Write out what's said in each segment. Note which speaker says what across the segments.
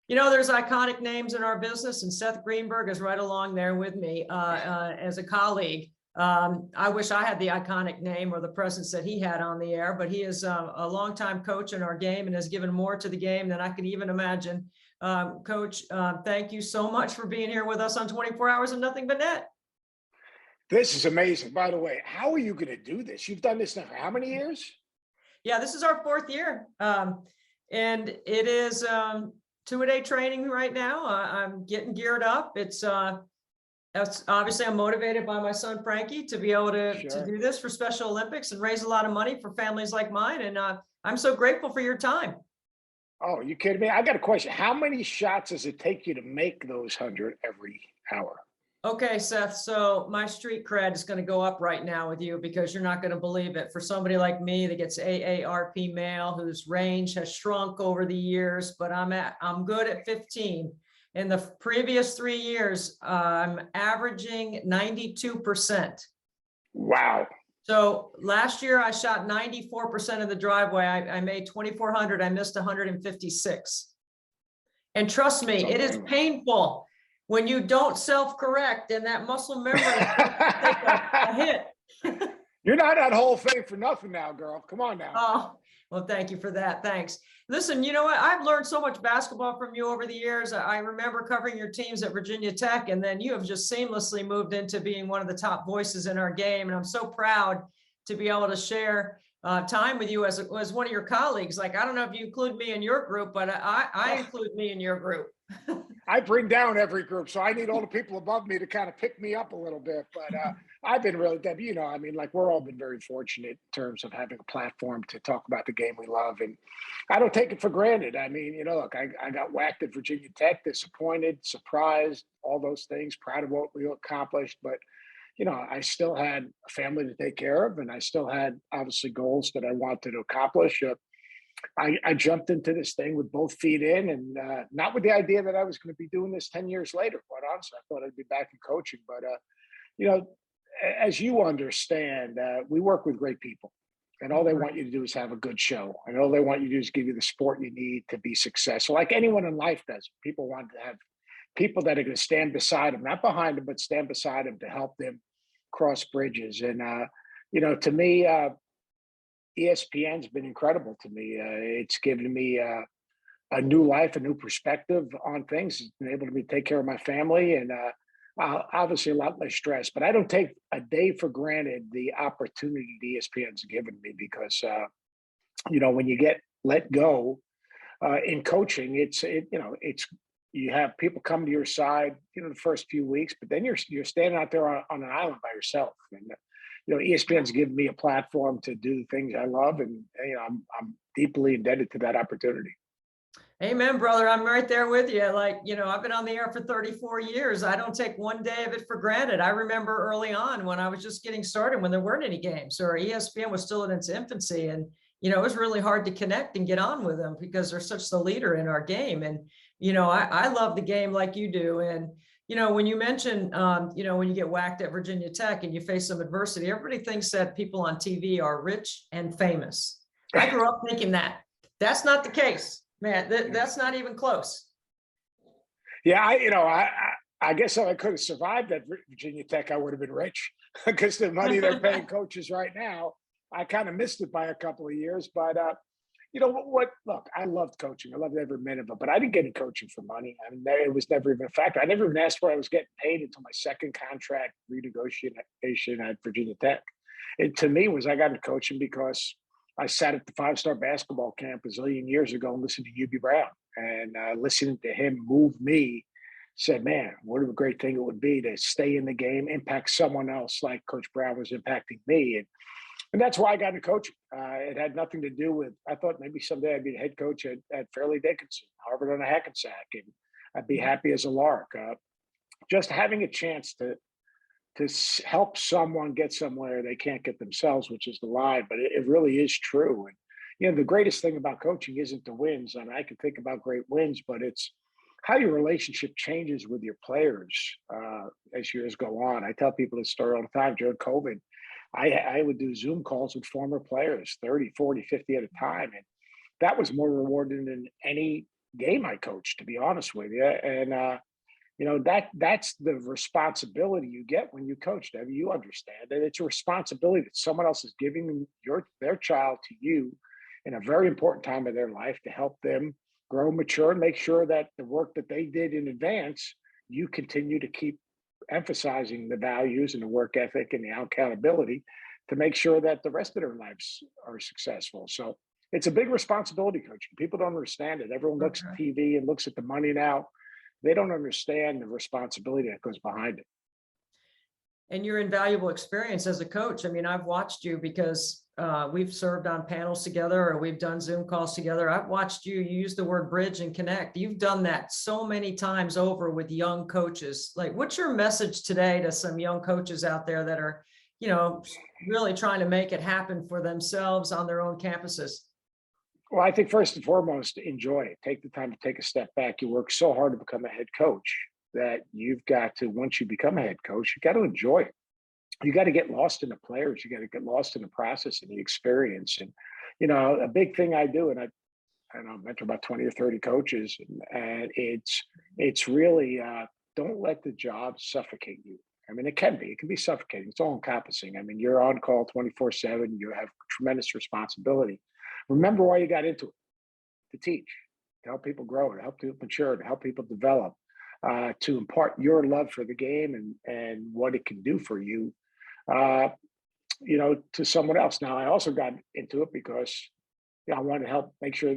Speaker 1: There's iconic names in our business, and Seth Greenberg is right along there with me as a colleague. I wish I had the iconic name or the presence that he had on the air, but he is a longtime coach in our game and has given more to the game than I could even imagine. Coach, thank you so much for being here with us on 24 Hours of Nothing But Net.
Speaker 2: This is amazing. By the way, how are you going to do this? You've done this now for how many years?
Speaker 1: Yeah, this is our 4th year. And it is 2-a-day training right now. I'm getting geared up. It's obviously I'm motivated by my son, Frankie, to be able to do this for Special Olympics and raise a lot of money for families like mine. And I'm so grateful for your time.
Speaker 2: Oh, you kidding me? I got a question. How many shots does it take you to make those 100 every hour?
Speaker 1: Okay, Seth. So my street cred is going to go up right now with you because you're not going to believe it. For somebody like me that gets AARP mail, whose range has shrunk over the years, but I'm good at 15. In the previous 3 years, I'm averaging 92%.
Speaker 2: Wow.
Speaker 1: So last year I shot 94% of the driveway. I made 2,400. I missed 156. And trust me, it is painful when you don't self-correct and that muscle memory take a hit.
Speaker 2: You're not at Hall of Fame for nothing now, girl. Come on now.
Speaker 1: Oh, well, thank you for that. Thanks. Listen, you know what? I've learned so much basketball from you over the years. I remember covering your teams at Virginia Tech, and then you have just seamlessly moved into being one of the top voices in our game. And I'm so proud to be able to share time with you as one of your colleagues. Like, I don't know if you include me in your group, but I include me in your group.
Speaker 2: I bring down every group, so I need all the people above me to kind of pick me up a little bit. But I've been really, Debbie, we're all been very fortunate in terms of having a platform to talk about the game we love. And I don't take it for granted. Look, I got whacked at Virginia Tech, disappointed, surprised, all those things, proud of what we accomplished. But, I still had a family to take care of, and I still had, obviously, goals that I wanted to accomplish. I jumped into this thing with both feet in, and not with the idea that I was going to be doing this 10 years later. Quite honestly, I thought I'd be back in coaching. But, as you understand, we work with great people, and all they want you to do is have a good show. And all they want you to do is give you the support you need to be successful, like anyone in life does. People want to have people that are going to stand beside them, not behind them, but stand beside them to help them cross bridges. And, to me, ESPN's been incredible to me. It's given me a new life, a new perspective on things. It's been able to take care of my family and obviously a lot less stress. But I don't take a day for granted the opportunity ESPN's given me because, when you get let go in coaching, you have people come to your side, the first few weeks, but then you're standing out there on an island by yourself. And ESPN's given me a platform to do the things I love, and I'm deeply indebted to that opportunity.
Speaker 1: Amen, brother. I'm right there with you. I've been on the air for 34 years. I don't take one day of it for granted. I remember early on when I was just getting started, when there weren't any games, or ESPN was still in its infancy, and it was really hard to connect and get on with them because they're such the leader in our game. And I love the game like you do. And when you mention, when you get whacked at Virginia Tech and you face some adversity, everybody thinks that people on TV are rich and famous. I grew up thinking that. That's not the case, man. That's not even close.
Speaker 2: Yeah, I guess if I could have survived at Virginia Tech, I would have been rich because the money they're paying coaches right now, I kind of missed it by a couple of years. But look, I loved coaching. I loved every minute of it, but I didn't get any coaching for money. It was never even a factor. I never even asked where I was getting paid until my second contract renegotiation at Virginia Tech. It, to me, was I got into coaching because I sat at the 5-star basketball camp a zillion years ago and listened to UB Brown. And listening to him move me, said, man, what a great thing it would be to stay in the game, impact someone else like Coach Brown was impacting me. And that's why I got into coaching. It had nothing to do with, I thought maybe someday I'd be the head coach at Fairleigh Dickinson, Harvard on a Hackensack, and I'd be happy as a lark. Just having a chance to help someone get somewhere they can't get themselves, which is the lie, but it really is true. And, the greatest thing about coaching isn't the wins. I can think about great wins, but it's how your relationship changes with your players as years go on. I tell people this story all the time. During COVID, I would do Zoom calls with former players, 30, 40, 50 at a time. And that was more rewarding than any game I coached, to be honest with you. And that's the responsibility you get when you coach. Debbie, you understand that it's a responsibility that someone else is giving their child to you in a very important time of their life to help them grow, mature, and make sure that the work that they did in advance, you continue to keep emphasizing the values and the work ethic and the accountability to make sure that the rest of their lives are successful. So it's a big responsibility coaching. People don't understand it. Everyone looks at TV and looks at the money now. They don't understand the responsibility that goes behind it.
Speaker 1: And your invaluable experience as a coach. I mean, I've watched you because we've served on panels together or we've done Zoom calls together. I've watched you use the word bridge and connect. You've done that so many times over with young coaches. Like, what's your message today to some young coaches out there that are, really trying to make it happen for themselves on their own campuses?
Speaker 2: Well, I think first and foremost, enjoy it. Take the time to take a step back. You work so hard to become a head coach that you've got to, once you become a head coach, you got to enjoy it. You got to get lost in the players. You got to get lost in the process and the experience. And, a big thing I do, and I don't know, I mentor about 20 or 30 coaches, and it's really, don't let the job suffocate you. I mean, it can be suffocating. It's all encompassing. I mean, you're on call 24/7. You have tremendous responsibility. Remember why you got into it: to teach, to help people grow, to help people mature, to help people develop, to impart your love for the game and what it can do for you, to someone else. Now, I also got into it because I wanted to help make sure,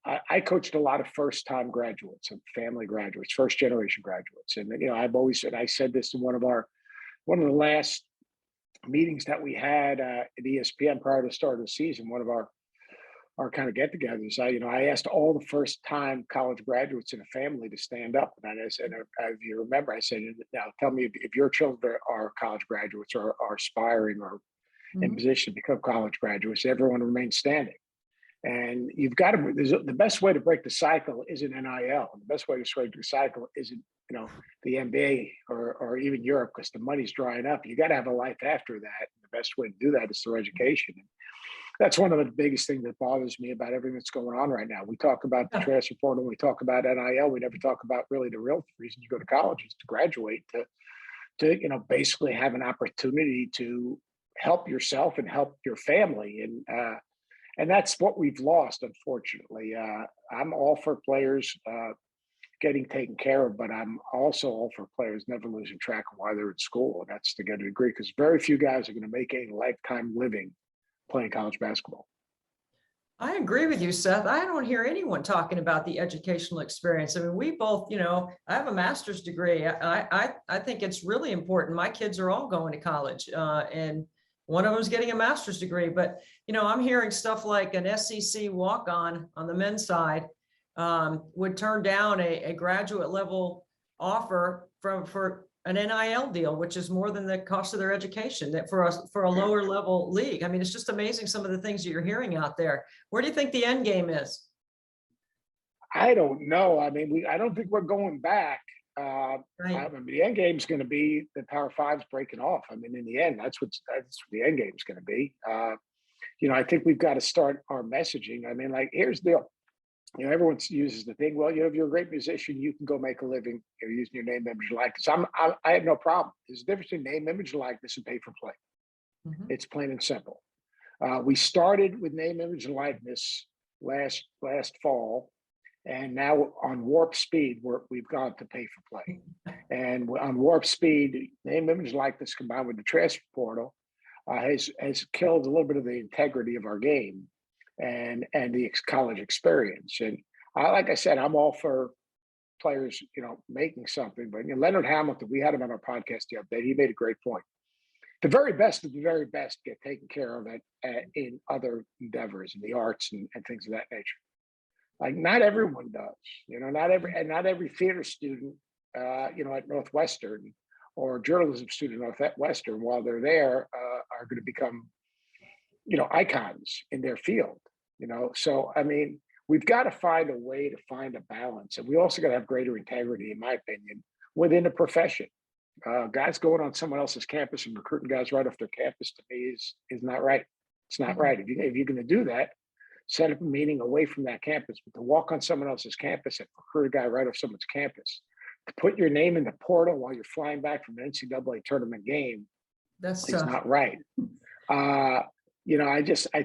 Speaker 2: I coached a lot of first-time graduates and family graduates, first-generation graduates. And, I've always said, I said this in one of the last meetings that we had at ESPN prior to the start of the season, one of our kind of get-togethers. I asked all the first-time college graduates in a family to stand up, and I said, if you remember, I said, now tell me if your children are college graduates or are aspiring or in position to become college graduates. Everyone remains standing, and you've got to. The best way to break the cycle isn't NIL. The best way to break the cycle isn't the NBA or even Europe, because the money's drying up. You got to have a life after that. The best way to do that is through education. That's one of the biggest things that bothers me about everything that's going on right now. We talk about the transfer portal, we talk about NIL, we never talk about really the real reason you go to college is to graduate, to basically have an opportunity to help yourself and help your family. And that's what we've lost, unfortunately. I'm all for players getting taken care of, but I'm also all for players never losing track of why they're in school. And that's to get a degree, because very few guys are going to make a lifetime living playing college basketball.
Speaker 1: I agree with you, Seth. I don't hear anyone talking about the educational experience. I mean, we both, I have a master's degree. I think it's really important. My kids are all going to college, and one of them is getting a master's degree. But, I'm hearing stuff like an SEC walk-on the men's side would turn down a graduate level offer for an NIL deal, which is more than the cost of their education, that for a lower level league. I mean, it's just amazing some of the things that you're hearing out there. Where do you think the end game is?
Speaker 2: I don't know. I mean, I don't think we're going back. Right. I mean, the end game is going to be the Power Five's breaking off. I mean, in the end, that's what the end game is going to be. I think we've got to start our messaging. I mean, like, here's the deal. Everyone uses the thing. Well, if you're a great musician, you can go make a living using your name, image, and likeness. I have no problem. There's a difference between name, image, and likeness and pay for play. It's plain and simple. We started with name, image, and likeness last fall, and now on warp speed, we've gone to pay for play. And on warp speed, name, image, and likeness combined with the transfer portal has killed a little bit of the integrity of our game and the college experience. And like I said, I'm all for players, making something. But Leonard Hamilton, we had him on our podcast the other day. He made a great point. The very best of the very best get taken care of in other endeavors, in the arts and things of that nature. Like, not everyone does. Not every theater student, at Northwestern, or journalism student at Northwestern, while they're there, are going to become icons in their field. So I mean, we've got to find a way to find a balance, and we also got to have greater integrity, in my opinion, within the profession. Guys going on someone else's campus and recruiting guys right off their campus, to me, is not right. It's not right. If you're going to do that, set up a meeting away from that campus, but to walk on someone else's campus and recruit a guy right off someone's campus, to put your name in the portal while you're flying back from an NCAA tournament game
Speaker 1: That's
Speaker 2: is
Speaker 1: tough.
Speaker 2: not right. I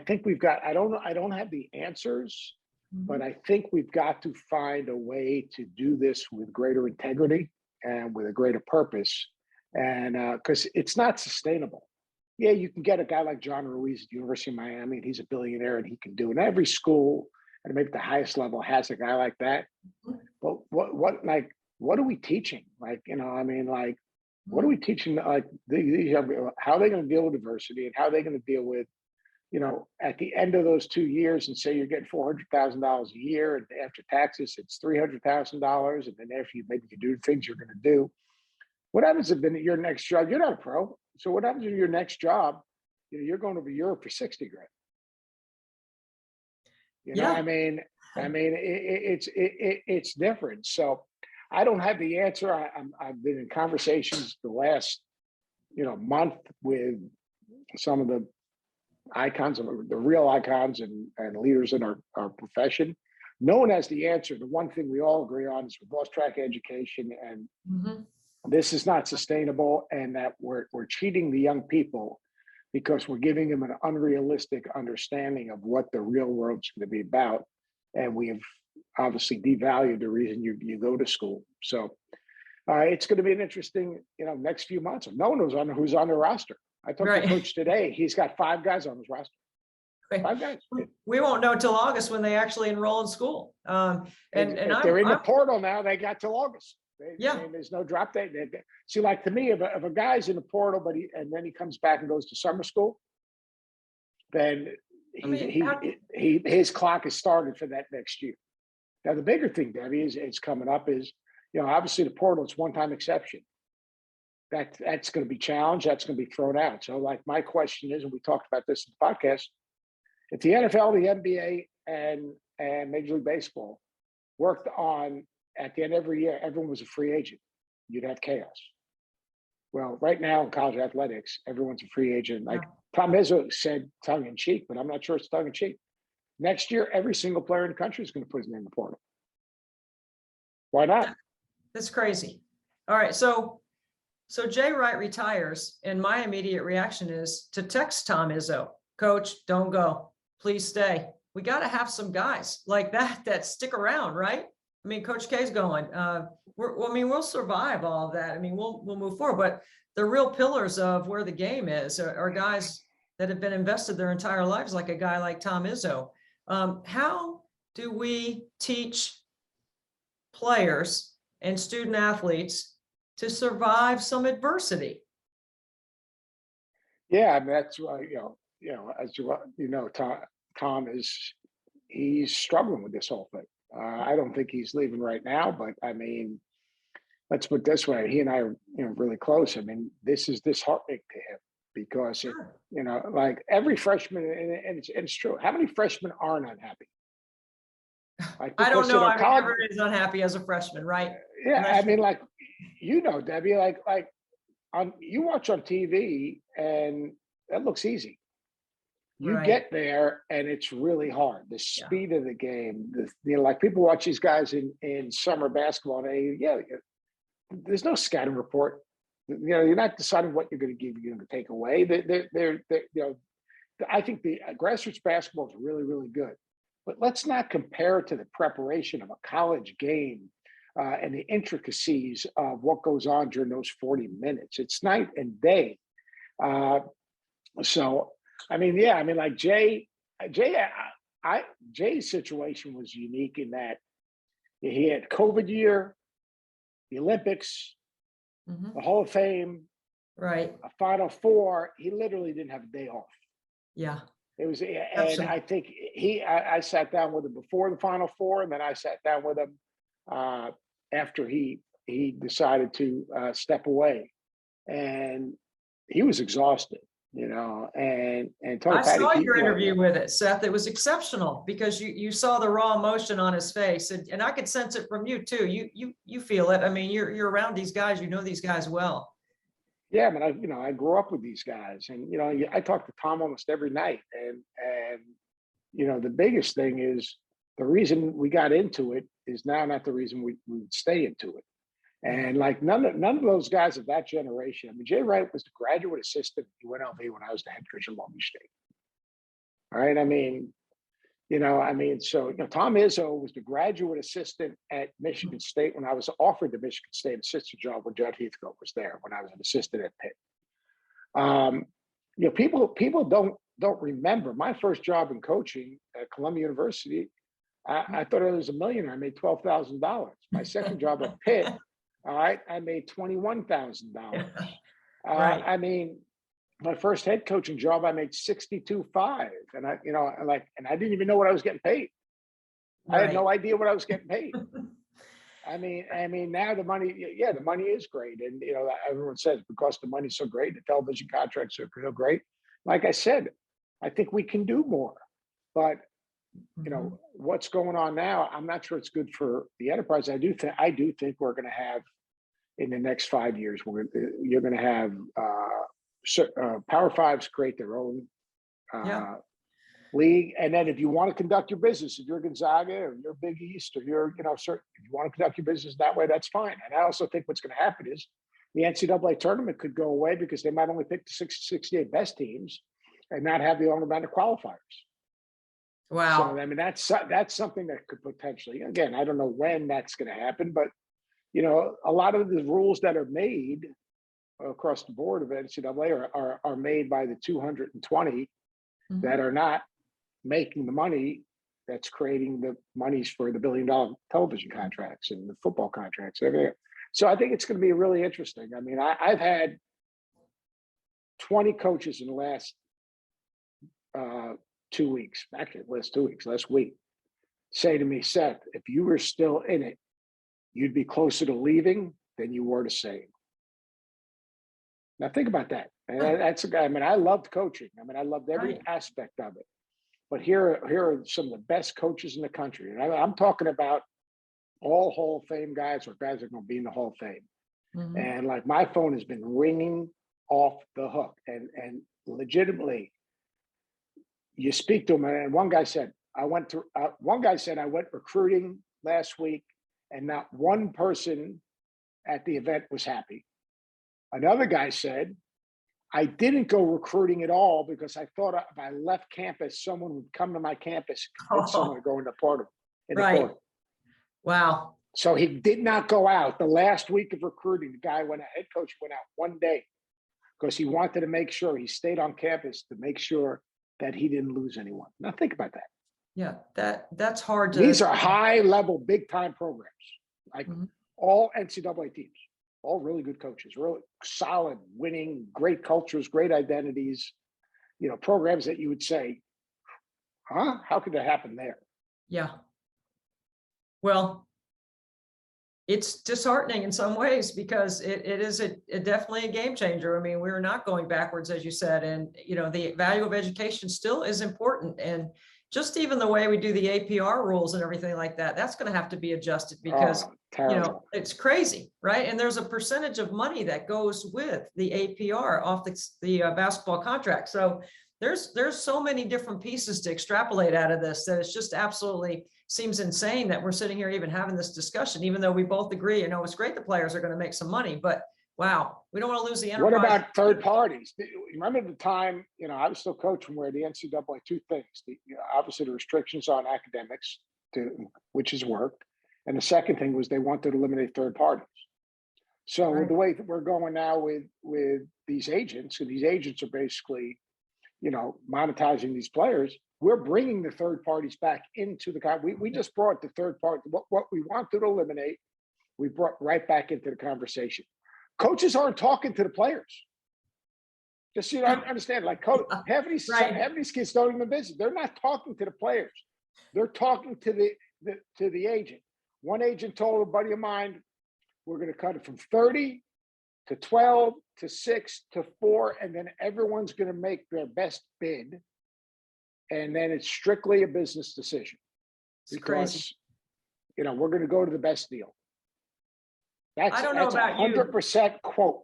Speaker 2: think we've got, I don't have the answers, but I think we've got to find a way to do this with greater integrity and with a greater purpose. And because it's not sustainable. Yeah, you can get a guy like John Ruiz at the University of Miami, and he's a billionaire and he can do it. And every school, and maybe the highest level, has a guy like that. But what are we teaching? What are we teaching? Like these young, how are they going to deal with diversity, and how are they going to deal with, at the end of those 2 years, and say you're getting $400,000 a year, and after taxes, it's $300,000, and then after you maybe you do the things you're going to do. What happens if in your next job, you're not a pro? So what happens in your next job? You're going over Europe for 60 grand. It's different. So I don't have the answer. I've been in conversations the last, month with some of the icons, the real icons and leaders in our profession. No one has the answer. The one thing we all agree on is we've lost track of education, and this is not sustainable, and that we're cheating the young people because we're giving them an unrealistic understanding of what the real world's going to be about. And we have obviously devalued the reason you go to school. So it's going to be an interesting, next few months. No one knows who's on the roster. I talked to the coach today. He's got 5 guys on his roster. 5 guys.
Speaker 1: We won't know till August when they actually enroll in school.
Speaker 2: If they're in the portal now, they got till August. There's no drop date. See, like to me, if a guy's in the portal, and then he comes back and goes to summer school, then his clock is started for that next year. Now, the bigger thing, Debbie, is coming up is, obviously the portal, it's one-time exception. That's going to be challenged. That's going to be thrown out. So, like, my question is, and we talked about this in the podcast, if the NFL, the NBA, and Major League Baseball worked on, at the end of every year, everyone was a free agent, you'd have chaos. Well, right now in college athletics, everyone's a free agent. Like Tom Izzo said, tongue in cheek, but I'm not sure it's tongue in cheek. Next year, every single player in the country is going to put his name in the portal. Why not?
Speaker 1: That's crazy. All right. So Jay Wright retires, and my immediate reaction is to text Tom Izzo, Coach, don't go. Please stay. We got to have some guys like that stick around, right? I mean, Coach K's going. We'll survive all of that. I mean, we'll move forward. But the real pillars of where the game is are guys that have been invested their entire lives, like a guy like Tom Izzo. How do we teach players and student athletes to survive some adversity?
Speaker 2: Yeah, I mean, that's why Tom he's struggling with this whole thing. I don't think he's leaving right now, but I mean, let's put it this way: he and I are really close. I mean, this is disheartening to him because like every freshman, and it's true. How many freshmen aren't unhappy? Like,
Speaker 1: I don't know. I mean, everyone is unhappy as a freshman, right?
Speaker 2: Yeah, I mean, like Debbie, like you watch on TV, and that looks easy. You get there, and it's really hard. The speed of the game, like people watch these guys in summer basketball, and there's no scouting report. You're not deciding what you're going to give, you're going to take away. I think the grassroots basketball is really, really good, but let's not compare it to the preparation of a college game and the intricacies of what goes on during those 40 minutes. It's night and day. So. I mean, like Jay's situation was unique in that he had COVID year, the Olympics, the Hall of Fame,
Speaker 1: right?
Speaker 2: A Final Four. He literally didn't have a day off.
Speaker 1: Yeah,
Speaker 2: it was, and I think I sat down with him before the Final Four, and then I sat down with him after he decided to step away, and he was exhausted. And
Speaker 1: I saw your interview with it, Seth. It was exceptional because you saw the raw emotion on his face, and I could sense it from you too. You feel it. I mean, you're around these guys. You know these guys well.
Speaker 2: Yeah, I mean, I grew up with these guys, and I talk to Tom almost every night, and the biggest thing is the reason we got into it is now not the reason we would stay into it. And like none of those guys of that generation. I mean, Jay Wright was the graduate assistant at UNLV when I was the head coach of Long Beach State. All right. I mean, so Tom Izzo was the graduate assistant at Michigan State when I was offered the Michigan State assistant job when Judd Heathcote was there when I was an assistant at Pitt. People don't remember my first job in coaching at Columbia University. I thought I was a millionaire. I made $12,000. My second job at Pitt, all right, I made $21,000.
Speaker 1: Right.
Speaker 2: I mean, my first head coaching job, I made $62,500, and I didn't even know what I was getting paid. I had no idea what I was getting paid. I mean, now the money is great, and everyone says because the money's so great, the television contracts are so great. Like I said, I think we can do more, but what's going on now, I'm not sure it's good for the enterprise. I do think we're going to have in the next 5 years, you're going to have Power Fives create their own league, and then if you want to conduct your business, if you're Gonzaga or you're Big East or you're certain, if you want to conduct your business that way, that's fine. And I also think what's going to happen is the NCAA tournament could go away because they might only pick the 68 best teams and not have the amount of qualifiers.
Speaker 1: Wow.
Speaker 2: So I mean, that's something that could potentially, again, I don't know when that's going to happen, but a lot of the rules that are made across the board of NCAA are made by the 220 that are not making the money that's creating the monies for the billion-dollar television contracts and the football contracts and everything. So I think it's going to be really interesting. I mean, I've had 20 coaches in the last 2 weeks, actually last week, say to me, Seth, if you were still in it, you'd be closer to leaving than you were to staying. Now think about that. And that's a guy. I mean, I loved coaching. I mean, I loved every aspect of it. But here are some of the best coaches in the country. And I'm talking about all Hall of Fame guys or guys that are going to be in the Hall of Fame. And like my phone has been ringing off the hook. And legitimately, you speak to them. And one guy said, I went recruiting last week and not one person at the event was happy. Another guy said, I didn't go recruiting at all because I thought if I left campus, someone would come to my campus and someone would go into portal.
Speaker 1: Wow.
Speaker 2: So he did not go out. The last week of recruiting, the head coach went out one day because he wanted to make sure he stayed on campus to make sure that he didn't lose anyone. Now think about that.
Speaker 1: Yeah, that's hard to.
Speaker 2: These are high level, big time programs, like all NCAA teams. All really good coaches, really solid, winning, great cultures, great identities, programs that you would say, huh? How could that happen there?
Speaker 1: Yeah. Well, it's disheartening in some ways because it is definitely a game changer. I mean, we're not going backwards, as you said, and the value of education still is important. And just even the way we do the APR rules and everything like that, that's going to have to be adjusted because, it's crazy, right? And there's a percentage of money that goes with the APR off the basketball contract. So there's so many different pieces to extrapolate out of this that it's just absolutely seems insane that we're sitting here even having this discussion, even though we both agree, it's great the players are going to make some money, but wow, we don't want to lose the enterprise.
Speaker 2: What about third parties? Remember the time, I was still coaching where the NCAA, two things, obviously the restrictions on academics, which has worked. And the second thing was they wanted to eliminate third parties. So the way that we're going now with these agents, and these agents are basically, monetizing these players, we're bringing the third parties back into we just brought the third party, what we wanted to eliminate, we brought right back into the conversation. Coaches aren't talking to the players. Just so you understand, like half of these kids don't even visit. They're not talking to the players. They're talking to the agent. One agent told a buddy of mine, we're going to cut it from 30 to 12 to 6 to 4, and then everyone's going to make their best bid. And then it's strictly a business decision.
Speaker 1: It's crazy.
Speaker 2: We're going to go to the best deal.
Speaker 1: I don't know about
Speaker 2: 100% quote.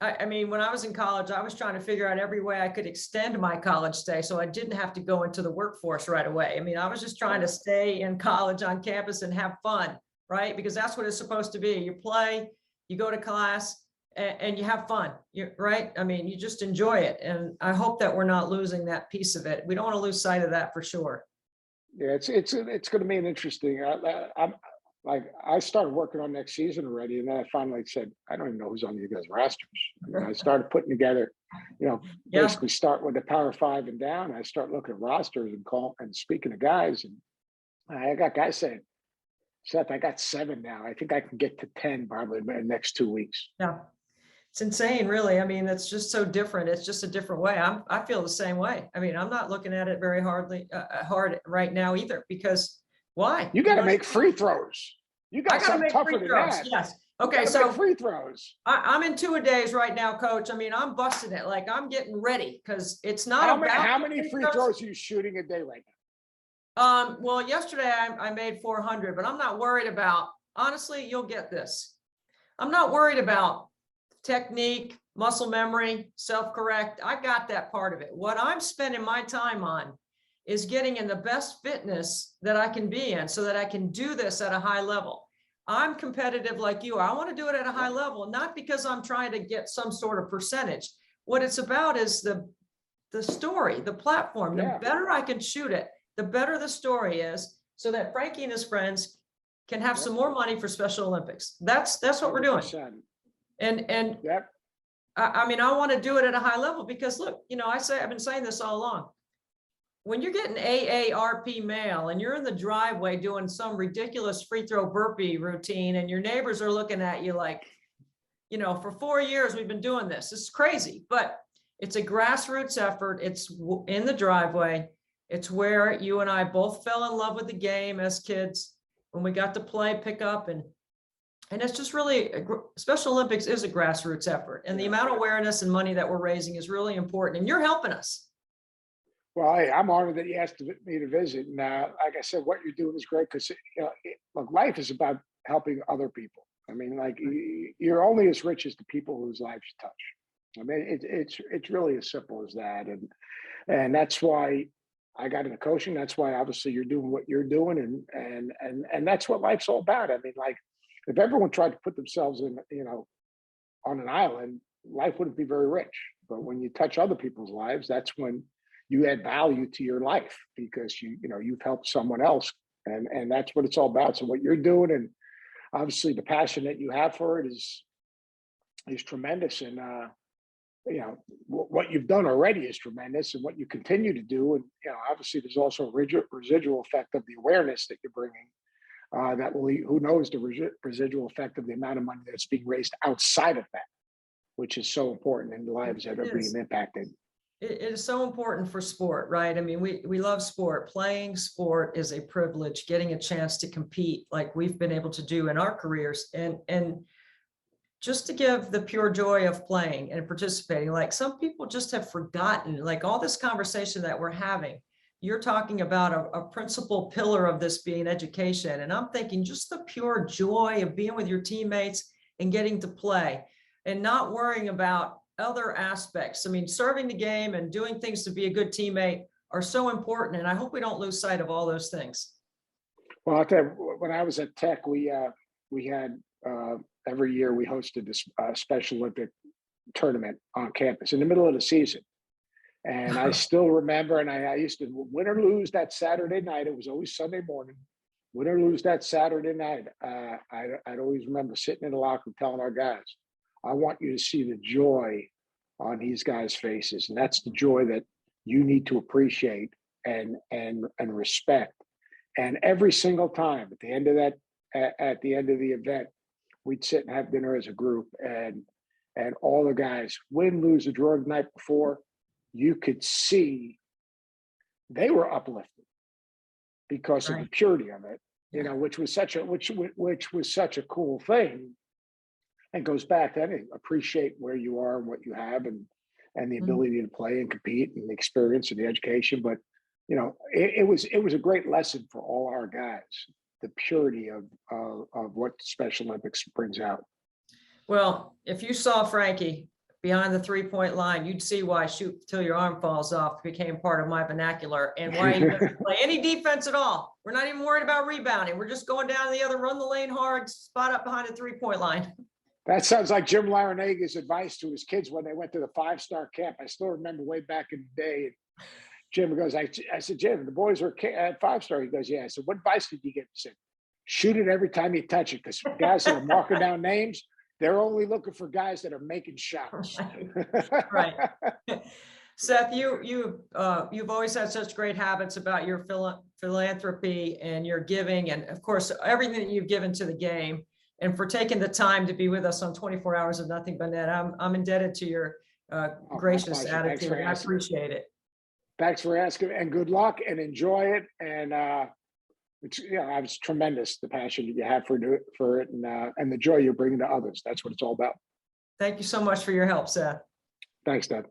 Speaker 1: I mean, when I was in college, I was trying to figure out every way I could extend my college stay so I didn't have to go into the workforce right away. I mean, I was just trying to stay in college on campus and have fun, right? Because that's what it's supposed to be. You play, you go to class, and you have fun, right? I mean, you just enjoy it. And I hope that we're not losing that piece of it. We don't want to lose sight of that for sure.
Speaker 2: Yeah, it's going to be an interesting. I'm like I started working on next season already, and then I finally said I don't even know who's on you guys' rosters. And I started putting together,
Speaker 1: Yeah.
Speaker 2: basically start with the Power Five and down. I start looking at rosters and speaking to guys, and I got guys saying, Seth, I got 7 now. I think I can get to 10 probably in the next 2 weeks.
Speaker 1: Yeah. It's insane, really. I mean, it's just so different. It's just a different way. I feel the same way. I mean, I'm not looking at it very hard right now either, because why?
Speaker 2: You got to make free throws. You
Speaker 1: I
Speaker 2: got
Speaker 1: got to
Speaker 2: something
Speaker 1: make
Speaker 2: tougher
Speaker 1: free
Speaker 2: than
Speaker 1: throws.
Speaker 2: that.
Speaker 1: Yes.
Speaker 2: You
Speaker 1: Okay.
Speaker 2: gotta
Speaker 1: So
Speaker 2: make free throws.
Speaker 1: I'm in 2-a-days right now, coach. I mean, I'm busting it. Like, I'm getting ready because it's not
Speaker 2: How
Speaker 1: about
Speaker 2: many free throws are you shooting a day right
Speaker 1: Well, yesterday I made 400, but I'm not worried about, honestly, you'll get this. I'm not worried about technique, muscle memory, self-correct. I got that part of it. What I'm spending my time on is getting in the best fitness that I can be in so that I can do this at a high level. I'm competitive like you. I want to do it at a high level, not because I'm trying to get some sort of percentage. What it's about is the story, the platform. The
Speaker 2: Yeah.
Speaker 1: better I can shoot it, the better the story is, so that Frankie and his friends can have some more money for Special Olympics. That's what we're doing.
Speaker 2: 100%.
Speaker 1: And
Speaker 2: Yep.
Speaker 1: I mean, I want to do it at a high level because look, I've been saying this all along. When you're getting AARP mail and you're in the driveway doing some ridiculous free throw burpee routine and your neighbors are looking at you like, for 4 years we've been doing this. It's crazy, but it's a grassroots effort. It's in the driveway. It's where you and I both fell in love with the game as kids when we got to play, pick up, and it's just really, Special Olympics is a grassroots effort. And the amount of awareness and money that we're raising is really important. And you're helping us.
Speaker 2: Well, hey, I'm honored that you asked me to visit. And like I said, what you're doing is great because look, life is about helping other people. I mean, like you're only as rich as the people whose lives you touch. I mean, it's really as simple as that. And that's why I got into coaching. That's why obviously you're doing what you're doing, and that's what life's all about. I mean, like if everyone tried to put themselves in, on an island, life wouldn't be very rich. But when you touch other people's lives, that's when you add value to your life because you've helped someone else, and that's what it's all about. So what you're doing, and obviously the passion that you have for it is tremendous, and what you've done already is tremendous, and what you continue to do, and obviously there's also a residual effect of the awareness that you're bringing. That will, who knows, the residual effect of the amount of money that's being raised outside of that, which is so important in the lives that are being impacted.
Speaker 1: It is so important for sport, right? I mean, we love sport. Playing sport is a privilege. Getting a chance to compete like we've been able to do in our careers, and just to give the pure joy of playing and participating. Like some people just have forgotten, like all this conversation that we're having. You're talking about a principal pillar of this being education. And I'm thinking just the pure joy of being with your teammates and getting to play and not worrying about other aspects. I mean, serving the game and doing things to be a good teammate are so important. And I hope we don't lose sight of all those things.
Speaker 2: Well, I'll tell you, when I was at Tech, we had every year we hosted this Special Olympic tournament on campus in the middle of the season. And I still remember, and I used to win or lose that Saturday night. It was always Sunday morning. Win or lose that Saturday night. I'd always remember sitting in the locker room telling our guys, I want you to see the joy on these guys' faces. And that's the joy that you need to appreciate and respect. And every single time at the end of the event, we'd sit and have dinner as a group, and all the guys, win, lose, or draw the night before, you could see they were uplifted because of the purity of it, which was such a cool thing. And goes back to appreciate where you are and what you have, and the ability to play and compete, and the experience and the education. But it was a great lesson for all our guys, the purity of what Special Olympics brings out.
Speaker 1: Well, if you saw Frankie behind the 3-point line, you'd see why shoot till your arm falls off became part of my vernacular, and why he doesn't play any defense at all. We're not even worried about rebounding. We're just going down the other, run the lane hard, spot up behind the 3-point line.
Speaker 2: That sounds like Jim Laranaga's advice to his kids when they went to the 5-star camp. I still remember way back in the day. Jim goes, I said, Jim, the boys were at 5-star. He goes, yeah. I said, what advice did you get? He said, shoot it every time you touch it, because guys that are marking down names, they're only looking for guys that are making shots.
Speaker 1: Right. Seth, you've always had such great habits about your philanthropy and your giving, and of course, everything that you've given to the game, and for taking the time to be with us on 24 Hours of Nothing But Net. I'm indebted to your gracious attitude. I appreciate it.
Speaker 2: Thanks for asking, and good luck, and enjoy it. And it's tremendous, the passion that you have for it, and the joy you're bringing to others. That's what it's all about.
Speaker 1: Thank you so much for your help, Seth.
Speaker 2: Thanks, Deb.